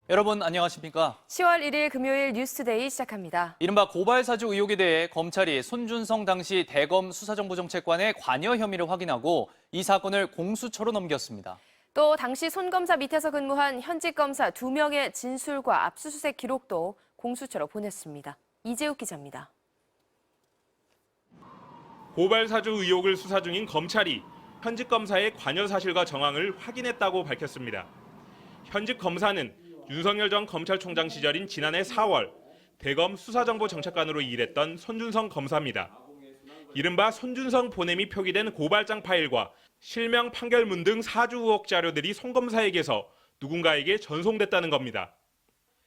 여러분 안녕하십니까? 10월 1일 금요일 뉴스투데이 시작합니다. 이른바 고발사주 의혹에 대해 검찰이 손준성 당시 대검 수사정보정책관의 관여 혐의를 확인하고 이 사건을 공수처로 넘겼습니다. 또 당시 손 검사 밑에서 근무한 현직 검사 2명의 진술과 압수수색 기록도 공수처로 보냈습니다. 이재욱 기자입니다. 고발사주 의혹을 수사 중인 검찰이 현직 검사의 관여 사실과 정황을 확인했다고 밝혔습니다. 현직 검사는 윤석열 전 검찰총장 시절인 지난해 4월 대검 수사정보정책관으로 일했던 손준성 검사입니다. 이른바 손준성 보냄이 표기된 고발장 파일과 실명 판결문 등 사주 의혹 자료들이 손 검사에게서 누군가에게 전송됐다는 겁니다.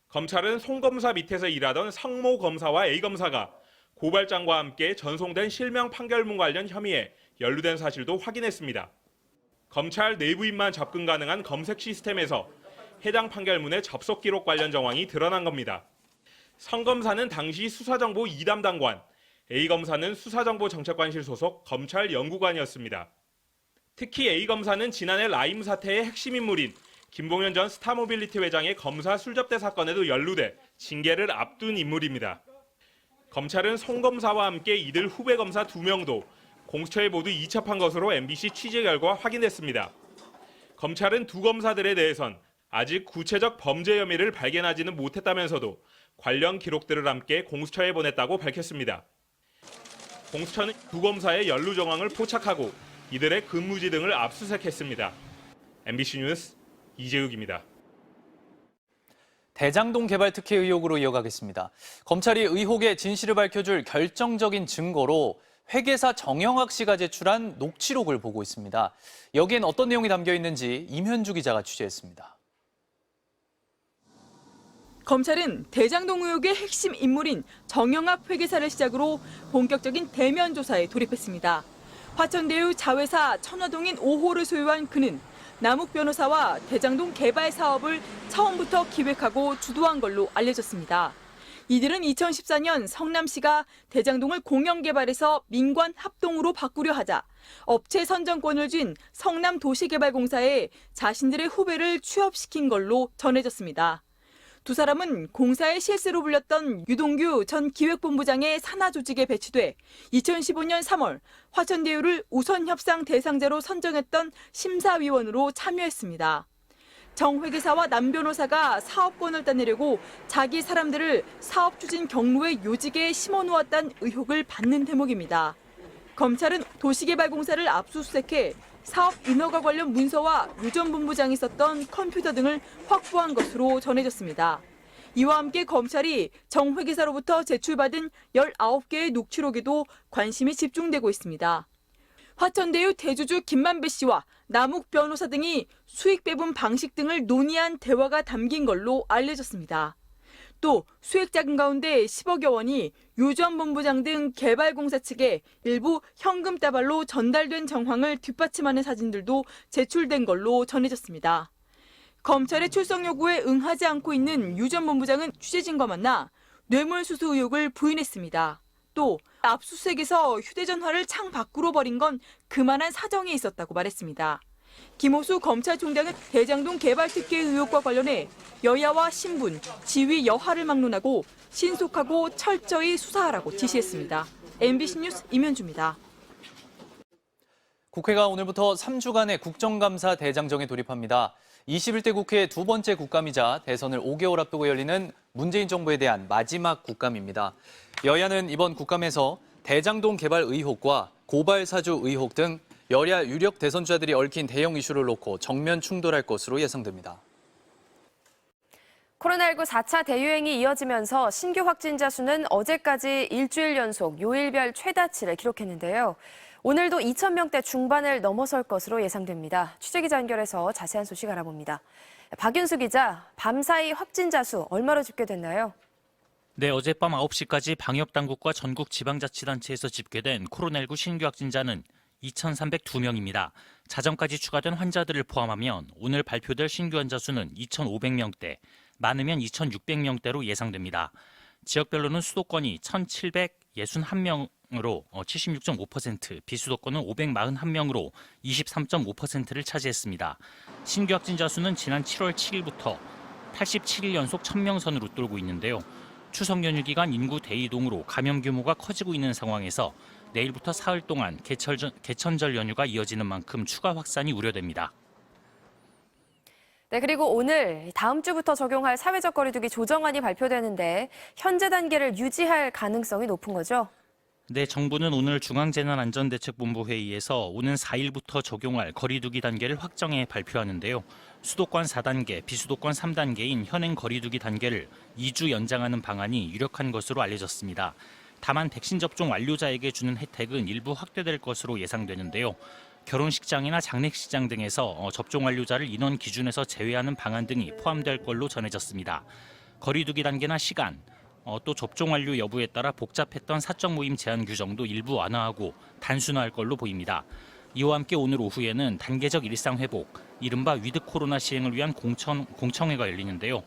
검찰은 손 검사 밑에서 일하던 성모 검사와 A 검사가 고발장과 함께 전송된 실명 판결문 관련 혐의에 연루된 사실도 확인했습니다. 검찰 내부인만 접근 가능한 검색 시스템에서 해당 판결문의 접속 기록 관련 정황이 드러난 겁니다. 성 검사는 당시 수사정보 2담당관, A 검사는 수사정보정책관실 소속 검찰 연구관이었습니다. 특히 A 검사는 지난해 라임 사태의 핵심 인물인 김봉현 전 스타모빌리티 회장의 검사 술접대 사건에도 연루돼 징계를 앞둔 인물입니다. 검찰은 송 검사와 함께 이들 후배 검사 2명도 공수처에 모두 이첩한 것으로 MBC 취재 결과 확인됐습니다. 검찰은 두 검사들에 대해선 아직 구체적 범죄 혐의를 발견하지는 못했다면서도 관련 기록들을 함께 공수처에 보냈다고 밝혔습니다. 공수처는 두 검사의 연루 정황을 포착하고 이들의 근무지 등을 압수수색했습니다. MBC 뉴스 이재욱입니다. 대장동 개발 특혜 의혹으로 이어가겠습니다. 검찰이 의혹의 진실을 밝혀줄 결정적인 증거로 회계사 정영학 씨가 제출한 녹취록을 보고 있습니다. 여기엔 어떤 내용이 담겨 있는지 임현주 기자가 취재했습니다. 검찰은 대장동 의혹의 핵심 인물인 정영학 회계사를 시작으로 본격적인 대면 조사에 돌입했습니다. 화천대유 자회사 천화동인 5호를 소유한 그는 남욱 변호사와 대장동 개발 사업을 처음부터 기획하고 주도한 걸로 알려졌습니다. 이들은 2014년 성남시가 대장동을 공영개발에서 민관 합동으로 바꾸려 하자 업체 선정권을 쥔 성남도시개발공사에 자신들의 후배를 취업시킨 걸로 전해졌습니다. 두 사람은 공사의 실세로 불렸던 유동규 전 기획본부장의 산하 조직에 배치돼 2015년 3월 화천대유를 우선 협상 대상자로 선정했던 심사위원으로 참여했습니다. 정 회계사와 남 변호사가 사업권을 따내려고 자기 사람들을 사업 추진 경로의 요직에 심어놓았다는 의혹을 받는 대목입니다. 검찰은 도시개발공사를 압수수색해 사업 인허가 관련 문서와 유 전 본부장이 썼던 컴퓨터 등을 확보한 것으로 전해졌습니다. 이와 함께 검찰이 정 회계사로부터 제출받은 19개의 녹취록에도 관심이 집중되고 있습니다. 화천대유 대주주 김만배 씨와 남욱 변호사 등이 수익 배분 방식 등을 논의한 대화가 담긴 걸로 알려졌습니다. 또 수익 자금 가운데 10억여 원이 유 전 본부장 등 개발공사 측에 일부 현금 따발로 전달된 정황을 뒷받침하는 사진들도 제출된 걸로 전해졌습니다. 검찰의 출석 요구에 응하지 않고 있는 유 전 본부장은 취재진과 만나 뇌물수수 의혹을 부인했습니다. 또 압수수색에서 휴대전화를 창 밖으로 버린 건 그만한 사정이 있었다고 말했습니다. 김호수 검찰총장은 대장동 개발 특혜 의혹과 관련해 여야와 신분, 지위 여하를 막론하고 신속하고 철저히 수사하라고 지시했습니다. MBC 뉴스 임현주입니다. 국회가 오늘부터 3주간의 국정감사 대장정에 돌입합니다. 21대 국회 두 번째 국감이자 대선을 5개월 앞두고 열리는 문재인 정부에 대한 마지막 국감입니다. 여야는 이번 국감에서 대장동 개발 의혹과 고발 사주 의혹 등 여야 유력 대선주자들이 얽힌 대형 이슈를 놓고 정면 충돌할 것으로 예상됩니다. 코로나19 4차 대유행이 이어지면서 신규 확진자 수는 어제까지 일주일 연속 요일별 최다치를 기록했는데요. 오늘도 2,000명대 중반을 넘어설 것으로 예상됩니다. 취재기자 연결해서 자세한 소식 알아봅니다. 박윤수 기자, 밤사이 확진자 수 얼마로 집계됐나요? 네, 어젯밤 9시까지 방역당국과 전국 지방자치단체에서 집계된 코로나19 신규 확진자는 2,302명입니다. 자정까지 추가된 환자들을 포함하면 오늘 발표될 신규 환자 수는 2,500명대, 많으면 2,600명대로 예상됩니다. 지역별로는 수도권이 1,761명으로 76.5%, 비수도권은 541명으로 23.5%를 차지했습니다. 신규 확진자 수는 지난 7월 7일부터 87일 연속 1000명 선을 웃돌고 있는데요. 추석 연휴 기간 인구 대이동으로 감염 규모가 커지고 있는 상황에서 내일부터 사흘 동안 개천절 연휴가 이어지는 만큼 추가 확산이 우려됩니다. 네, 그리고 오늘 다음 주부터 적용할 사회적 거리두기 조정안이 발표되는데 현재 단계를 유지할 가능성이 높은 거죠? 네, 정부는 오늘 중앙재난안전대책본부 회의에서 오는 4일부터 적용할 거리두기 단계를 확정해 발표하는데요. 수도권 4단계, 비수도권 3단계인 현행 거리두기 단계를 2주 연장하는 방안이 유력한 것으로 알려졌습니다. 다만 백신 접종 완료자에게 주는 혜택은 일부 확대될 것으로 예상되는데요. 결혼식장이나 장례식장 등에서 접종 완료자를 인원 기준에서 제외하는 방안 등이 포함될 걸로 전해졌습니다. 거리두기 단계나 시간, 또 접종 완료 여부에 따라 복잡했던 사적 모임 제한 규정도 일부 완화하고 단순화할 걸로 보입니다. 이와 함께 오늘 오후에는 단계적 일상 회복, 이른바 위드 코로나 시행을 위한 공청회가 열리는데요.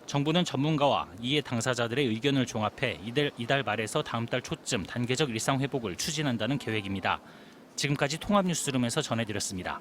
정부는 전문가와 이해 당사자들의 의견을 종합해 이달 말에서 다음 달 초쯤 단계적 일상 회복을 추진한다는 계획입니다. 지금까지 통합뉴스룸에서 전해드렸습니다.